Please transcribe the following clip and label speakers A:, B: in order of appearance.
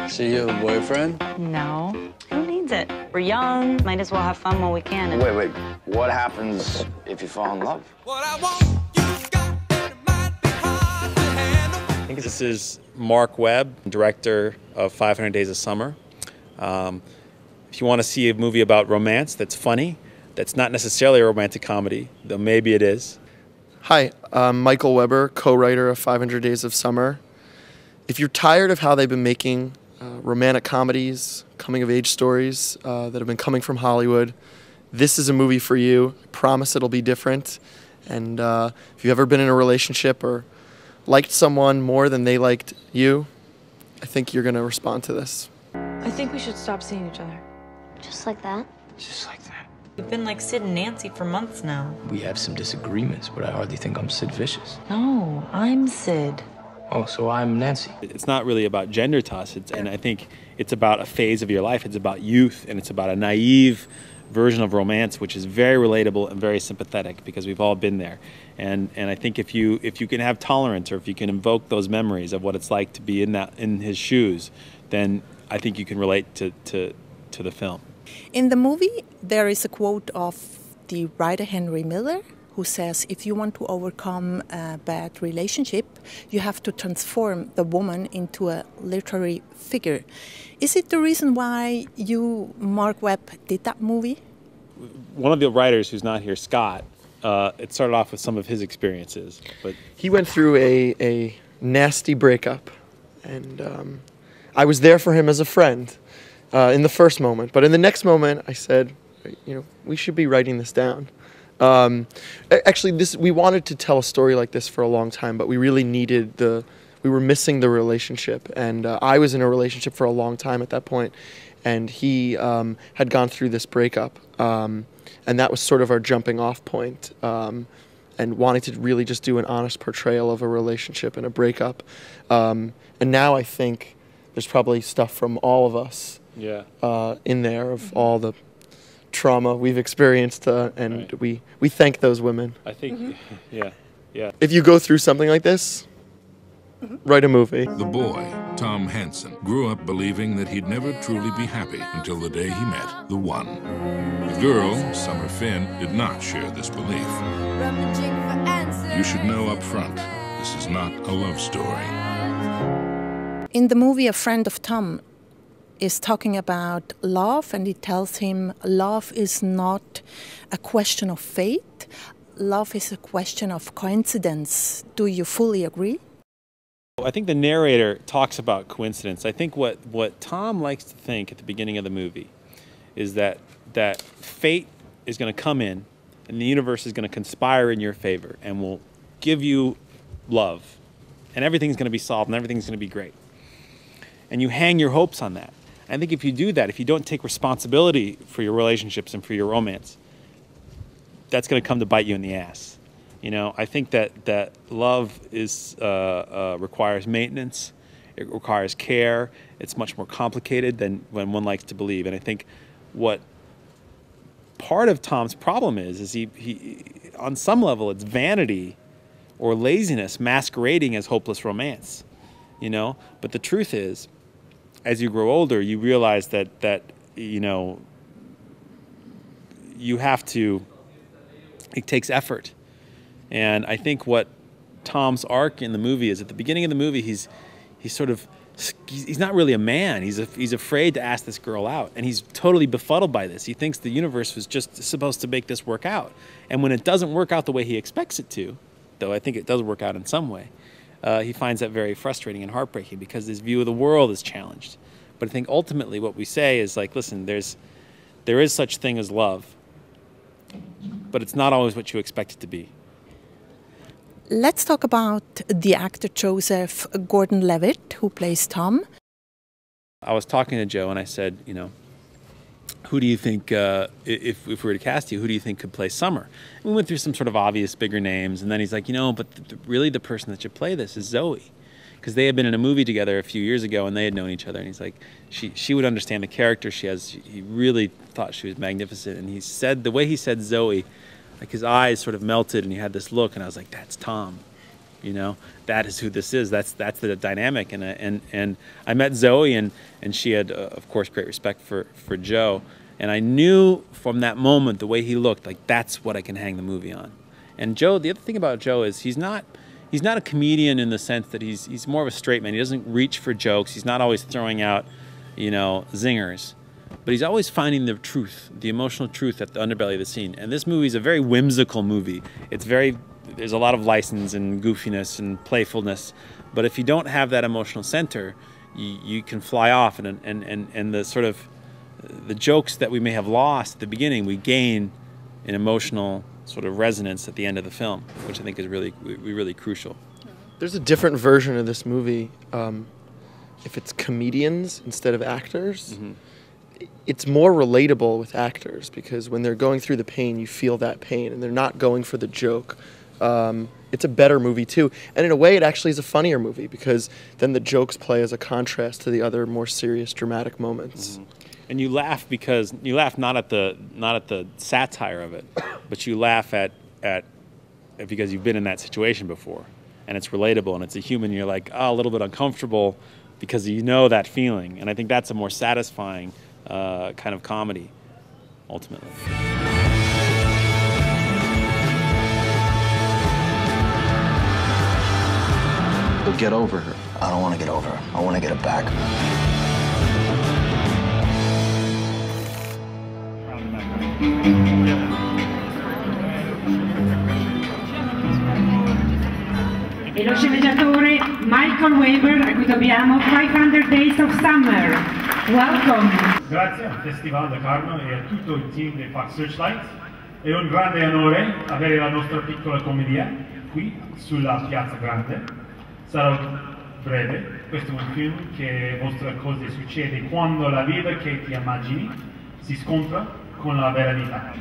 A: So you have a boyfriend?
B: No. Who needs it? We're young, might as well have fun while we can. And...
C: Wait. What happens if you fall in love?
D: I think this is Marc Webb, director of 500 Days of Summer. If you want to see a movie about romance that's funny, that's not necessarily a romantic comedy, though maybe it is.
E: Hi, I'm Michael Weber, co-writer of 500 Days of Summer. If you're tired of how they've been making romantic comedies, coming-of-age stories that have been coming from Hollywood, this is a movie for you. I promise it'll be different. And if you've ever been in a relationship or liked someone more than they liked you, I think you're going to respond to this.
F: I think we should stop seeing each other.
G: Just like that?
C: Just like that.
B: We've been like Sid and Nancy for months now.
C: We have some disagreements, but I hardly think I'm Sid Vicious.
B: No, I'm Sid.
C: Oh, so I'm Nancy.
D: It's not really about gender to us, and I think it's about a phase of your life. It's about youth, and it's about a naive version of romance, which is very relatable and very sympathetic because we've all been there. And I think if you can have tolerance, or if you can invoke those memories of what it's like to be in his shoes, then I think you can relate to the film.
H: In the movie, there is a quote of the writer Henry Miller, who says, if you want to overcome a bad relationship, you have to transform the woman into a literary figure. Is it the reason why you, Marc Webb, did that movie?
D: One of the writers who's not here, Scott, it started off with some of his experiences. But
E: he went through a nasty breakup, and I was there for him as a friend in the first moment. But in the next moment, I said, we should be writing this down. Actually, we wanted to tell a story like this for a long time, but we really needed we were missing the relationship, and I was in a relationship for a long time at that point, and he had gone through this breakup, and that was sort of our jumping off point, and wanting to really just do an honest portrayal of a relationship and a breakup, and now I think there's probably stuff from all of us in there of all the trauma we've experienced, and right. we thank those women.
D: I think, yeah.
E: If you go through something like this, write a movie.
I: The boy, Tom Hansen, grew up believing that he'd never truly be happy until the day he met the one. The girl, Summer Finn, did not share this belief. You should know up front, this is not a love story.
H: In the movie, a friend of Tom is talking about love, and he tells him love is not a question of fate, love is a question of coincidence. Do you fully agree?
D: I think the narrator talks about coincidence. I think what Tom likes to think at the beginning of the movie is that fate is going to come in and the universe is going to conspire in your favor and will give you love, and everything's going to be solved and everything's going to be great. And you hang your hopes on that. I think if you do that, if you don't take responsibility for your relationships and for your romance, that's going to come to bite you in the ass. I think that love requires maintenance, it requires care, it's much more complicated than when one likes to believe. And I think what part of Tom's problem is he on some level, it's vanity or laziness masquerading as hopeless romance, But the truth is, as you grow older, you realize that you have to, it takes effort. And I think what Tom's arc in the movie is, at the beginning of the movie, he's not really a man. He's afraid to ask this girl out, and he's totally befuddled by this. He thinks the universe was just supposed to make this work out. And when it doesn't work out the way he expects it to, though I think it does work out in some way, he finds that very frustrating and heartbreaking because his view of the world is challenged. But I think ultimately what we say is like, listen, there is such thing as love, but it's not always what you expect it to be.
H: Let's talk about the actor Joseph Gordon-Levitt, who plays Tom.
D: I was talking to Joe and I said, who do you think, if we were to cast you, who do you think could play Summer? And we went through some sort of obvious bigger names, and then he's like, but really the person that should play this is Zoe. Because they had been in a movie together a few years ago and they had known each other, and he's like, she would understand the character she has. He really thought she was magnificent, and he said, the way he said Zoe, like his eyes sort of melted and he had this look, and I was like, that's Tom. You know, that is who this is. That's the dynamic. And I met Zoe, and she had, of course, great respect for Joe. And I knew from that moment, the way he looked, like that's what I can hang the movie on. And Joe, the other thing about Joe is he's not a comedian in the sense that he's more of a straight man. He doesn't reach for jokes. He's not always throwing out, you know, zingers. But he's always finding the truth, the emotional truth at the underbelly of the scene. And this movie is a very whimsical movie. There's a lot of license and goofiness and playfulness. But if you don't have that emotional center, you can fly off. And the sort of, the jokes that we may have lost at the beginning, we gain an emotional sort of resonance at the end of the film, which I think is really crucial.
E: There's a different version of this movie. If it's comedians instead of actors, it's more relatable with actors, because when they're going through the pain, you feel that pain, and they're not going for the joke. It's a better movie too, and in a way it actually is a funnier movie, because then the jokes play as a contrast to the other more serious dramatic moments.
D: And you laugh because you laugh not at the satire of it, but you laugh at because you've been in that situation before, and it's relatable, and it's a human. You're like, oh, a little bit uncomfortable because you know that feeling, and I think that's a more satisfying kind of comedy, ultimately.
A: But get over her. I don't want to get over her. I want to get her back.
G: E lo sceneggiatore Michael Webb, a cui dobbiamo 500 Days of Summer. Welcome.
J: Grazie al Festival Locarno e a tutto il team dei Fox Searchlight. È un grande onore avere la nostra piccola commedia qui sulla Piazza Grande. Sarò breve. Questo è un film che mostra cosa succede quando la vita che ti immagini si scontra con la vera vita.